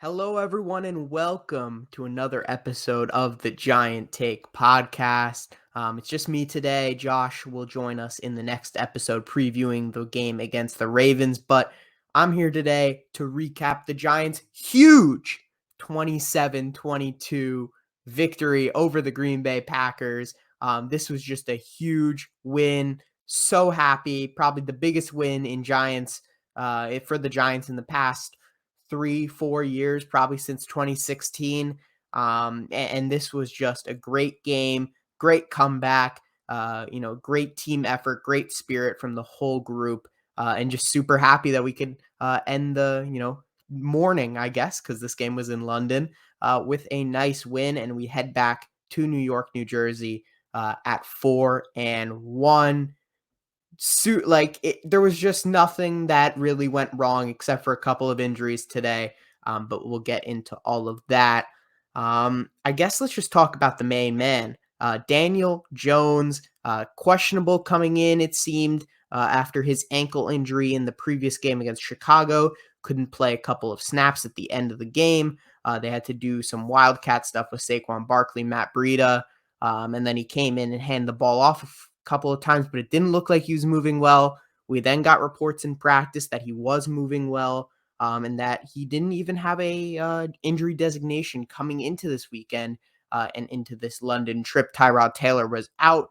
Hello, everyone, and welcome to another episode of the Giant Take podcast. It's just me today. Josh will join us in the next episode previewing the game against the Ravens, but I'm here today to recap the Giants' huge 27-22 victory over the Green Bay Packers. This was just a huge win. So happy. Probably the biggest win in Giants for the Giants in the past 3-4 years, probably since 2016. And this was just a great game, great comeback, great team effort, great spirit from the whole group, and just super happy that we could end the, morning, I guess, because this game was in London, with a nice win. And we head back to New York, New Jersey at 4-1. There was just nothing that really went wrong except for a couple of injuries today. But we'll get into all of that. I guess let's just talk about the main man, Daniel Jones, questionable coming in, it seemed, after his ankle injury in the previous game against Chicago. Couldn't play a couple of snaps at the end of the game. They had to do some Wildcat stuff with Saquon Barkley, Matt Breida, and then he came in and handed the ball off couple of times, but it didn't look like he was moving well. We then got reports in practice that he was moving well, and that he didn't even have a injury designation coming into this weekend and into this London trip. Tyrod Taylor was out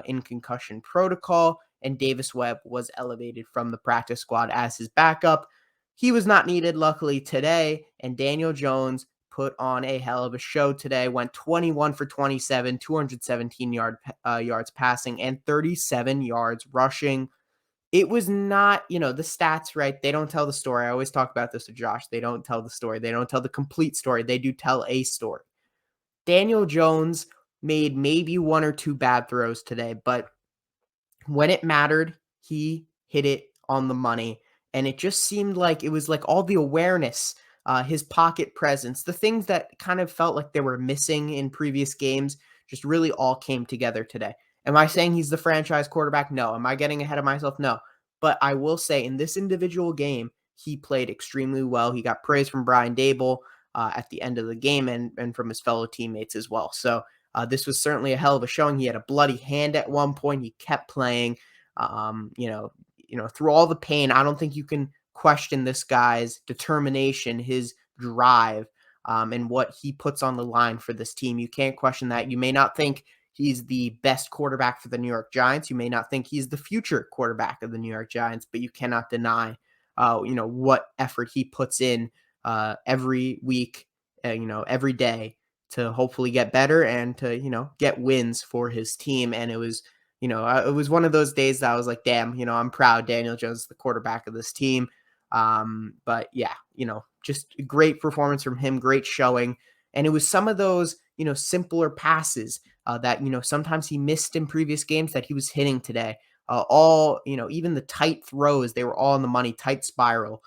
in concussion protocol, and Davis Webb was elevated from the practice squad as his backup. He was not needed, luckily, today, and Daniel Jones put on a hell of a show today. Went 21 for 27, 217 yards passing, and 37 yards rushing. It was not, the stats, right? They don't tell the story. I always talk about this with Josh. They don't tell the story. They don't tell the complete story. They do tell a story. Daniel Jones made maybe one or two bad throws today, but when it mattered, he hit it on the money. And it just seemed like it was like all the awareness, his pocket presence, the things that kind of felt like they were missing in previous games, just really all came together today. Am I saying he's the franchise quarterback? No. Am I getting ahead of myself? No. But I will say in this individual game, he played extremely well. He got praise from Brian Dable at the end of the game and from his fellow teammates as well. So this was certainly a hell of a showing. He had a bloody hand at one point. He kept playing. Through all the pain, I don't think you can question this guy's determination, his drive, and what he puts on the line for this team. You can't question that. You may not think he's the best quarterback for the New York Giants. You may not think he's the future quarterback of the New York Giants, but you cannot deny, what effort he puts in every week, every day to hopefully get better and to, get wins for his team. And it was, it was one of those days that I was like, damn, I'm proud Daniel Jones is the quarterback of this team. But yeah, just a great performance from him, great showing. And it was some of those, simpler passes that, sometimes he missed in previous games that he was hitting today. Even the tight throws, they were all in the money, tight spiral.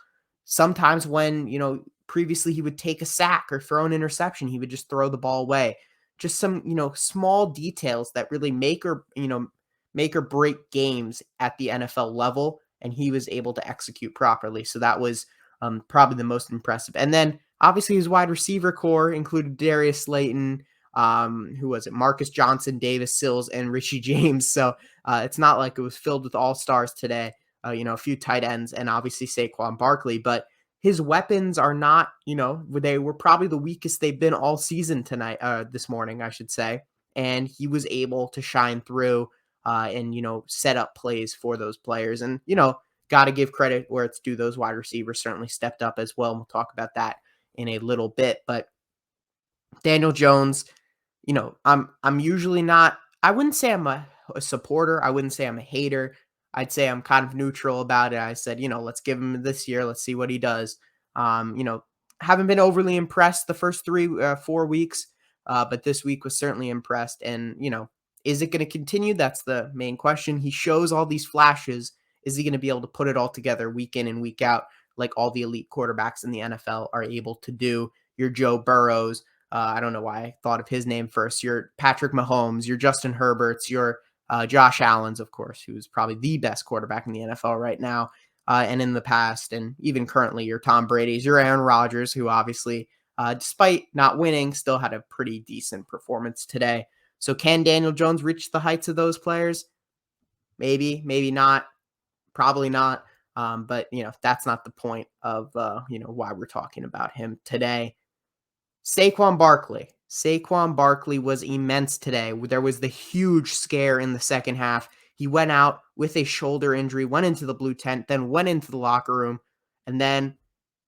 Sometimes when, previously he would take a sack or throw an interception, he would just throw the ball away. Just some, small details that really make or break games at the NFL level, and he was able to execute properly. So that was probably the most impressive. And then obviously his wide receiver core included Darius Slayton, who was it? Marcus Johnson, Davis Sills, and Richie James. So it's not like it was filled with all-stars today. A few tight ends and obviously Saquon Barkley, but his weapons are not, they were probably the weakest they've been all season this morning, I should say. And he was able to shine through and, set up plays for those players. And, got to give credit where it's due. Those wide receivers certainly stepped up as well. And we'll talk about that in a little bit. But Daniel Jones, I'm usually not, I wouldn't say I'm a supporter. I wouldn't say I'm a hater. I'd say I'm kind of neutral about it. I said, let's give him this year. Let's see what he does. Haven't been overly impressed the first 4 weeks, but this week was certainly impressed. And, is it going to continue? That's the main question. He shows all these flashes. Is he going to be able to put it all together week in and week out like all the elite quarterbacks in the NFL are able to do? Your Joe Burrows. I don't know why I thought of his name first. Your Patrick Mahomes, your Justin Herberts, your Josh Allen's, of course, who's probably the best quarterback in the NFL right now. and in the past, and even currently, your Tom Brady's, your Aaron Rodgers, who obviously, despite not winning, still had a pretty decent performance today. So can Daniel Jones reach the heights of those players? Maybe, maybe not, probably not. But that's not the point of why we're talking about him today. Saquon Barkley. Saquon Barkley was immense today. There was the huge scare in the second half. He went out with a shoulder injury, went into the blue tent, then went into the locker room, and then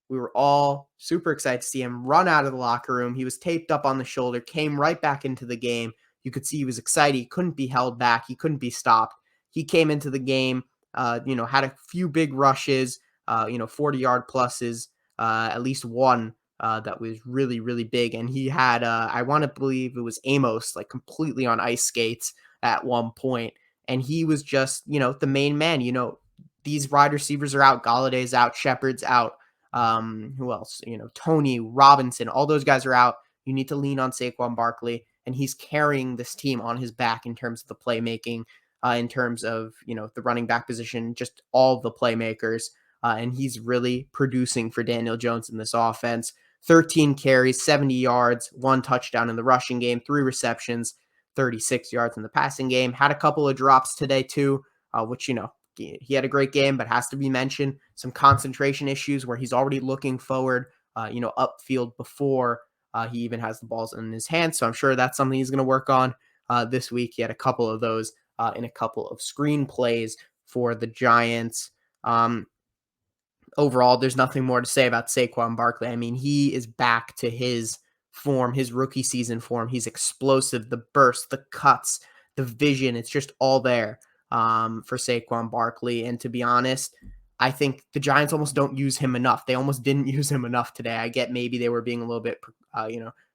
we were all super excited to see him run out of the locker room. He was taped up on the shoulder, came right back into the game. You could see he was excited. He couldn't be held back. He couldn't be stopped. He came into the game, had a few big rushes, 40-yard pluses, at least one that was really, really big. And he had, I want to believe it was Amos, like completely on ice skates at one point. And he was just, the main man. These wide receivers are out. Galladay's out. Shepard's out. Who else? Tony Robinson, all those guys are out. You need to lean on Saquon Barkley, and he's carrying this team on his back in terms of the playmaking, in terms of, the running back position, just all the playmakers. And he's really producing for Daniel Jones in this offense. 13 carries, 70 yards, 1 touchdown in the rushing game, 3 receptions, 36 yards in the passing game. Had a couple of drops today too, which, he had a great game, but has to be mentioned. Some concentration issues where he's already looking forward, upfield before he even has the balls in his hands. So I'm sure that's something he's going to work on this week. He had a couple of those in a couple of screen plays for the Giants. Overall, there's nothing more to say about Saquon Barkley. I mean, he is back to his form, his rookie season form. He's explosive, the burst, the cuts, the vision. It's just all there for Saquon Barkley. And to be honest, I think the Giants almost don't use him enough. They almost didn't use him enough today. I get maybe they were being a little bit,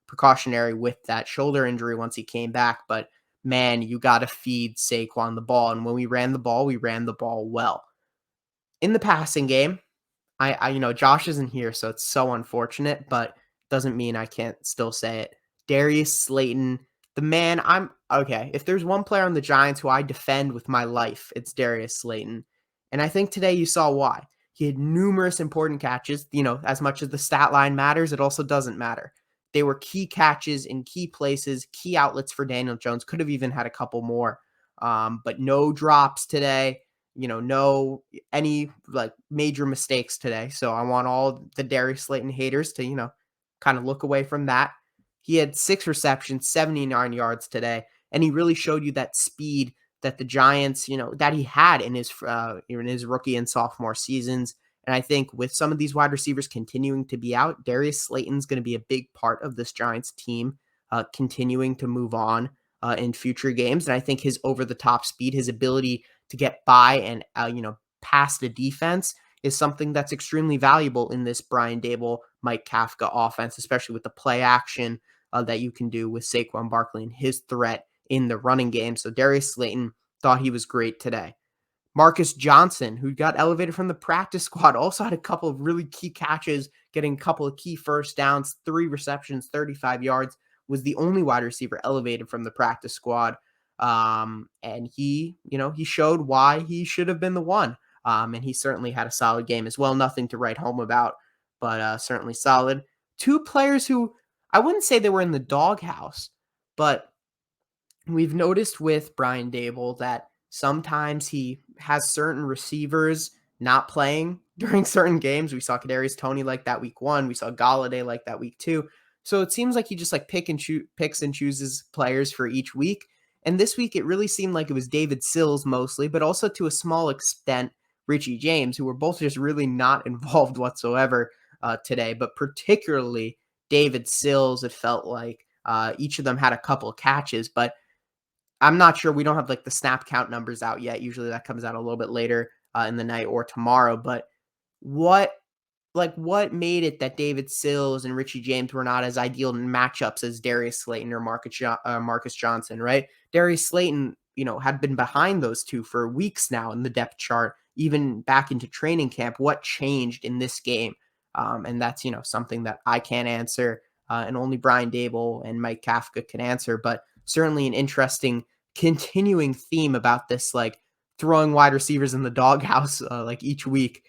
precautionary with that shoulder injury once he came back. But man, you got to feed Saquon the ball. And when we ran the ball well. In the passing game, Josh isn't here, so it's so unfortunate, but doesn't mean I can't still say it. Darius Slayton, the man, okay. If there's one player on the Giants who I defend with my life, it's Darius Slayton. And I think today you saw why. He had numerous important catches. As much as the stat line matters, it also doesn't matter. They were key catches in key places, key outlets for Daniel Jones. Could have even had a couple more, but no drops today. No any like major mistakes today. So I want all the Darius Slayton haters to, kind of look away from that. He had 6 receptions, 79 yards today, and he really showed you that speed that the Giants, that he had in his rookie and sophomore seasons. And I think with some of these wide receivers continuing to be out, Darius Slayton's going to be a big part of this Giants team, continuing to move on in future games. And I think his over-the-top speed, his ability to get by and, past the defense is something that's extremely valuable in this Brian Daboll, Mike Kafka offense, especially with the play action that you can do with Saquon Barkley and his threat in the running game. So Darius Slayton thought he was great today. Marcus Johnson, who got elevated from the practice squad, also had a couple of really key catches, getting a couple of key first downs, 3 receptions, 35 yards, was the only wide receiver elevated from the practice squad. And he showed why he should have been the one. And he certainly had a solid game as well. Nothing to write home about, but certainly solid. 2 players who I wouldn't say they were in the doghouse, but we've noticed with Brian Daboll that sometimes he has certain receivers not playing during certain games. We saw Kadarius Toney like that week 1. We saw Galladay like that week 2. So it seems like he just picks and chooses players for each week. And this week, it really seemed like it was David Sills mostly, but also to a small extent, Richie James, who were both just really not involved whatsoever today. But particularly David Sills, it felt like each of them had a couple of catches, but I'm not sure. We don't have like the snap count numbers out yet. Usually that comes out a little bit later in the night or tomorrow. But what made it that David Sills and Richie James were not as ideal in matchups as Darius Slayton or Marcus Johnson, right? Darius Slayton, had been behind those two for weeks now in the depth chart, even back into training camp. What changed in this game? And that's, something that I can't answer and only Brian Daboll and Mike Kafka can answer, but certainly an interesting continuing theme about this, like throwing wide receivers in the doghouse like each week.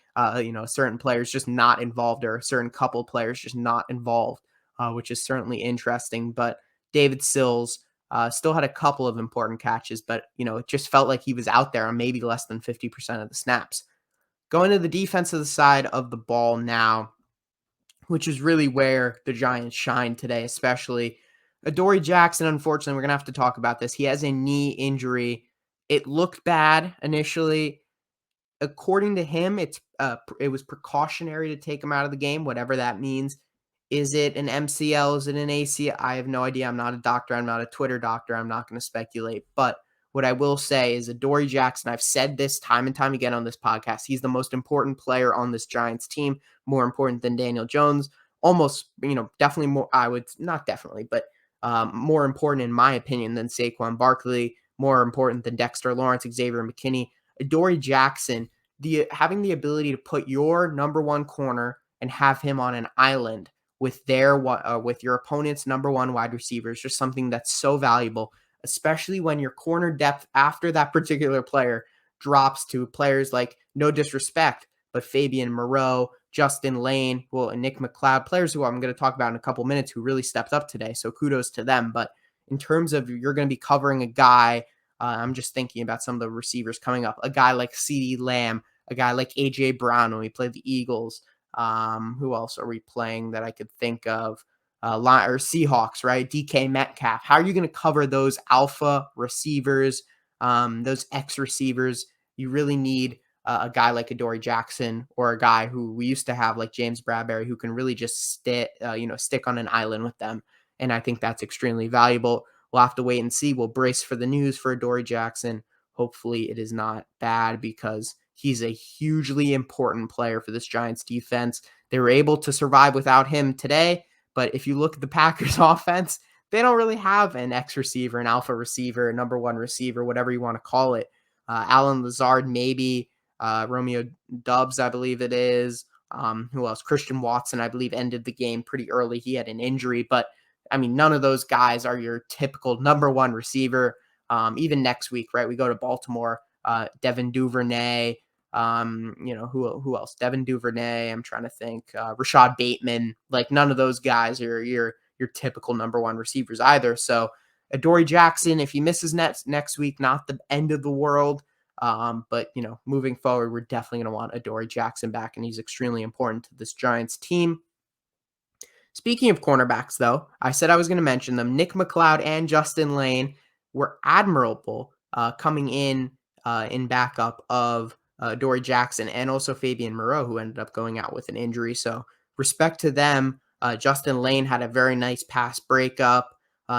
certain players just not involved or a certain couple players just not involved, which is certainly interesting. But David Sills still had a couple of important catches, but it just felt like he was out there on maybe less than 50% of the snaps. Going to the defensive side of the ball now, which is really where the Giants shine today, especially. Dory Jackson, unfortunately, we're going to have to talk about this. He has a knee injury. It looked bad initially. According to him, it was precautionary to take him out of the game, whatever that means. Is it an MCL? Is it an ACL? I have no idea. I'm not a doctor. I'm not a Twitter doctor. I'm not going to speculate. But what I will say is Dory Jackson, I've said this time and time again on this podcast, he's the most important player on this Giants team, more important than Daniel Jones. Almost, definitely more, I would, not definitely, but more important in my opinion than Saquon Barkley, more important than Dexter Lawrence, Xavier McKinney. Dory Jackson, having the ability to put your number one corner and have him on an island with with your opponent's number one wide receiver is just something that's so valuable, especially when your corner depth after that particular player drops to players like, no disrespect, but Fabian Moreau, Justin Lane, and Nick McLeod, players who I'm going to talk about in a couple minutes who really stepped up today. So kudos to them. But in terms of you're going to be covering a guy, I'm just thinking about some of the receivers coming up, a guy like CeeDee Lamb, a guy like A.J. Brown when we played the Eagles. Who else are we playing that I could think of? Or Seahawks, right? DK Metcalf. How are you going to cover those alpha receivers, those X receivers? You really need a guy like a Dory Jackson or a guy who we used to have like James Bradbury who can really just stick on an island with them. And I think that's extremely valuable. We'll have to wait and see. We'll brace for the news for Dory Jackson. Hopefully it is not bad because he's a hugely important player for this Giants defense. They were able to survive without him today, but if you look at the Packers offense, they don't really have an X receiver, an alpha receiver, a number one receiver, whatever you want to call it. Alan Lazard, maybe. Romeo Doubs, I believe it is. Who else? Christian Watson, I believe, ended the game pretty early. He had an injury, but I mean, none of those guys are your typical number one receiver. Even next week, right? We go to Baltimore. Devin Duvernay. Who else? Devin Duvernay. I'm trying to think. Rashad Bateman. Like none of those guys are your typical number one receivers either. So, Dory Jackson, if he misses next week, not the end of the world. But moving forward, we're definitely going to want Dory Jackson back, and he's extremely important to this Giants team. Speaking of cornerbacks, though, I said I was going to mention them. Nick McLeod and Justin Lane were admirable coming in backup of Dory Jackson and also Fabian Moreau, who ended up going out with an injury. So respect to them. Justin Lane had a very nice pass breakup.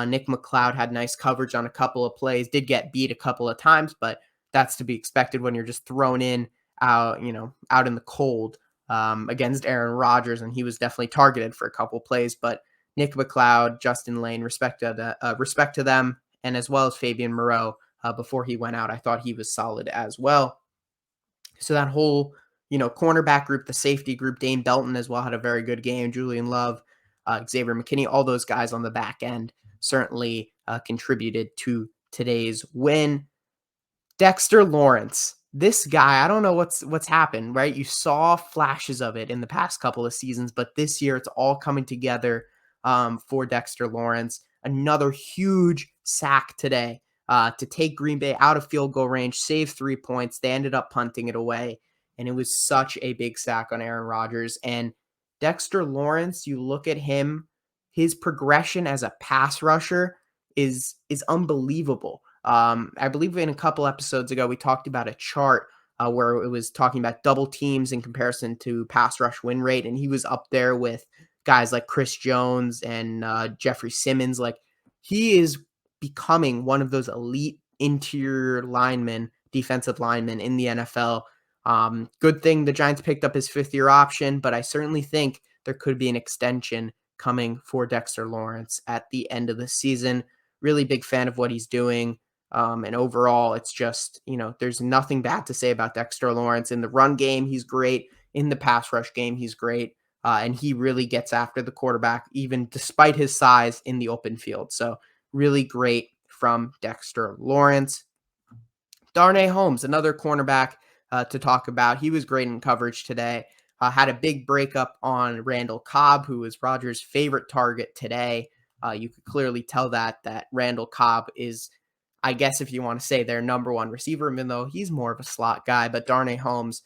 Nick McLeod had nice coverage on a couple of plays, did get beat a couple of times, but that's to be expected when you're just thrown in out in the cold against Aaron Rodgers, and he was definitely targeted for a couple plays. But Nick McLeod, Justin Lane, respect to them, and as well as Fabian Moreau before he went out. I thought he was solid as well. So that whole cornerback group, the safety group, Dane Belton as well had a very good game. Julian Love, Xavier McKinney, all those guys on the back end certainly contributed to today's win. Dexter Lawrence, this guy, I don't know what's happened, right? You saw flashes of it in the past couple of seasons, but this year it's all coming together for Dexter Lawrence. Another huge sack today to take Green Bay out of field goal range, save 3 points. They ended up punting it away, and it was such a big sack on Aaron Rodgers. And Dexter Lawrence, you look at him, his progression as a pass rusher is unbelievable. I believe in a couple episodes ago, we talked about a chart where it was talking about double teams in comparison to pass rush win rate. And he was up there with guys like Chris Jones and Jeffrey Simmons. Like he is becoming one of those elite interior linemen, defensive linemen in the NFL. Good thing the Giants picked up his 5th-year option, but I certainly think there could be an extension coming for Dexter Lawrence at the end of the season. Really big fan of what he's doing. And overall, it's just, there's nothing bad to say about Dexter Lawrence. In the run game, he's great. In the pass rush game, he's great. And he really gets after the quarterback, even despite his size in the open field. So really great from Dexter Lawrence. Darnay Holmes, another cornerback, to talk about. He was great in coverage today. Had a big breakup on Randall Cobb, who was Rodgers' favorite target today. You could clearly tell that Randall Cobb is, I guess, if you want to say, their number one receiver, even though he's more of a slot guy. But Darnay Holmes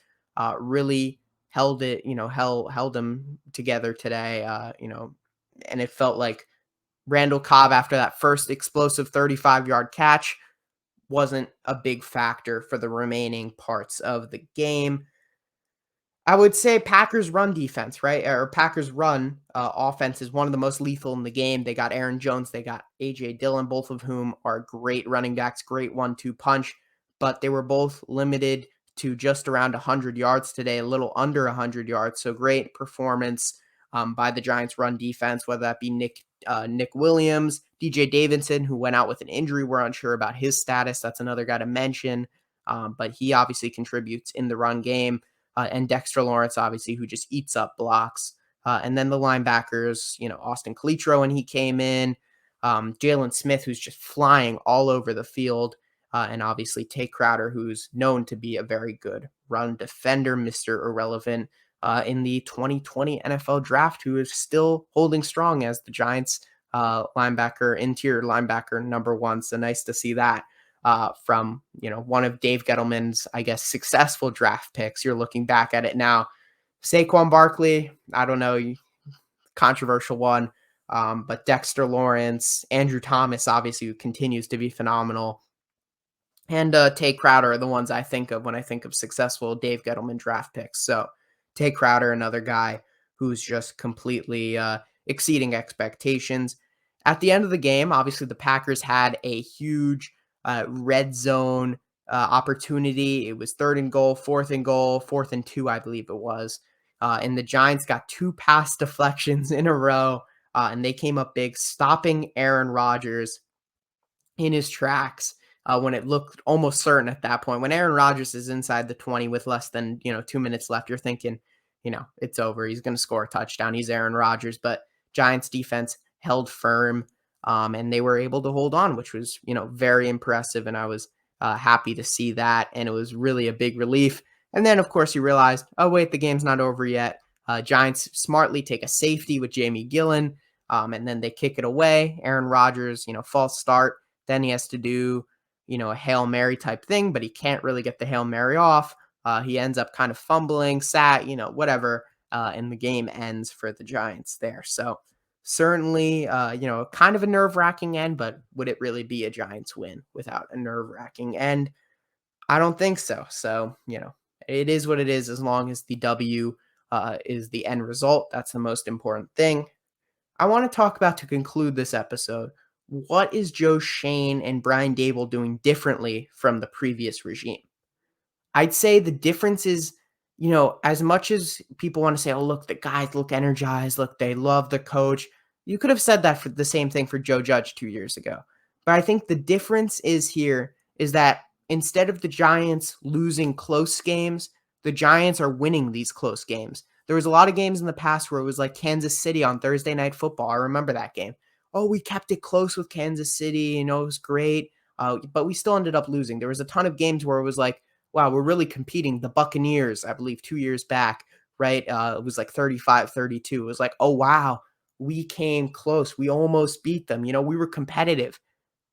really held it, held them together today, and it felt like Randall Cobb, after that first explosive 35-yard catch, wasn't a big factor for the remaining parts of the game. I would say Packers run defense, right? Or Packers run offense is one of the most lethal in the game. They got Aaron Jones, they got AJ Dillon, both of whom are great running backs, great 1-2 punch, but they were both limited to just around 100 yards today, a little under 100 yards. So great performance by the Giants run defense, whether that be Nick Williams, DJ Davidson, who went out with an injury. We're unsure about his status. That's another guy to mention, but he obviously contributes in the run game. And Dexter Lawrence, obviously, who just eats up blocks. And then the linebackers, Austin Calitro when he came in, Jalen Smith, who's just flying all over the field, and obviously Tay Crowder, who's known to be a very good run defender, Mr. Irrelevant, in the 2020 NFL draft, who is still holding strong as the Giants interior linebacker number one. So nice to see that. From one of Dave Gettleman's, I guess, successful draft picks. You're looking back at it now. Saquon Barkley, I don't know, controversial one, but Dexter Lawrence, Andrew Thomas, obviously, who continues to be phenomenal, and Tay Crowder are the ones I think of when I think of successful Dave Gettleman draft picks. So Tay Crowder, another guy who's just completely exceeding expectations. At the end of the game, obviously, the Packers had a huge red zone opportunity. It was 3rd and goal, 4th and goal, 4th and 2, I believe it was. And the Giants got 2 pass deflections in a row, and they came up big, stopping Aaron Rodgers in his tracks when it looked almost certain at that point. When Aaron Rodgers is inside the 20 with less than 2 minutes left, you're thinking, it's over. He's going to score a touchdown. He's Aaron Rodgers. But Giants defense held firm. And they were able to hold on, which was, very impressive. And I was happy to see that. And it was really a big relief. And then, of course, you realized, oh, wait, the game's not over yet. Giants smartly take a safety with Jamie Gillen, and then they kick it away. Aaron Rodgers, false start. Then he has to do, a Hail Mary type thing, but he can't really get the Hail Mary off. He ends up kind of fumbling, whatever, and the game ends for the Giants there. So, certainly, kind of a nerve-wracking end, but would it really be a Giants win without a nerve-wracking end? I don't think so. So, it is what it is as long as the W is the end result. That's the most important thing. I want to talk about, to conclude this episode, what is Joe Schoen and Brian Daboll doing differently from the previous regime? I'd say the difference is, as much as people want to say, oh, look, the guys look energized, look, they love the coach. You could have said that for the same thing for Joe Judge 2 years ago. But I think the difference is that instead of the Giants losing close games, the Giants are winning these close games. There was a lot of games in the past where it was like Kansas City on Thursday Night Football. I remember that game. Oh, we kept it close with Kansas City. It was great. But we still ended up losing. There was a ton of games where it was like, wow, we're really competing. The Buccaneers, I believe 2 years back, right? It was like 35-32. It was like, oh, wow, we came close. We almost beat them. We were competitive.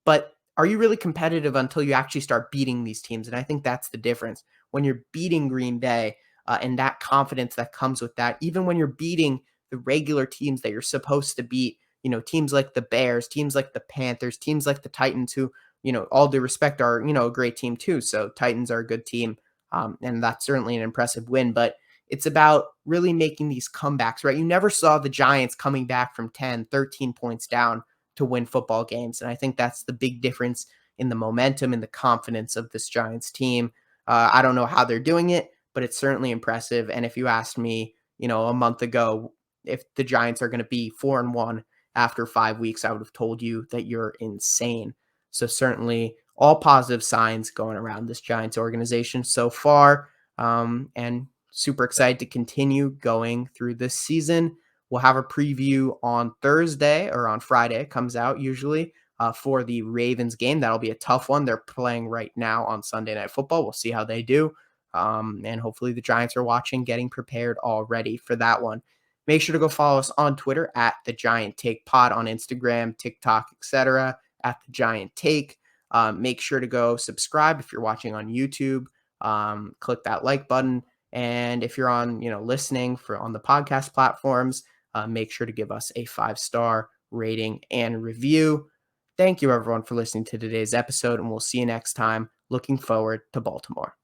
But are you really competitive until you actually start beating these teams? And I think that's the difference. When you're beating Green Bay and that confidence that comes with that, even when you're beating the regular teams that you're supposed to beat, teams like the Bears, teams like the Panthers, teams like the Titans, who, all due respect, are, a great team too. So Titans are a good team. And that's certainly an impressive win. But it's about really making these comebacks, right? You never saw the Giants coming back from 10, 13 points down to win football games. And I think that's the big difference in the momentum and the confidence of this Giants team. I don't know how they're doing it, but it's certainly impressive. And if you asked me, a month ago, if the Giants are going to be 4-1 after 5 weeks, I would have told you that you're insane. So certainly all positive signs going around this Giants organization so far, and super excited to continue going through this season. We'll have a preview on Thursday, or on Friday, it comes out usually, for the Ravens game. That'll be a tough one. They're playing right now on Sunday Night Football. We'll see how they do. And hopefully the Giants are watching, getting prepared already for that one. Make sure to go follow us on Twitter at the Giant Take Pod, on Instagram, TikTok, etc. at the Giant Take. Make sure to go subscribe if you're watching on YouTube. Click that like button. And if you're on, listening on the podcast platforms, make sure to give us a 5-star rating and review. Thank you, everyone, for listening to today's episode, and we'll see you next time. Looking forward to Baltimore.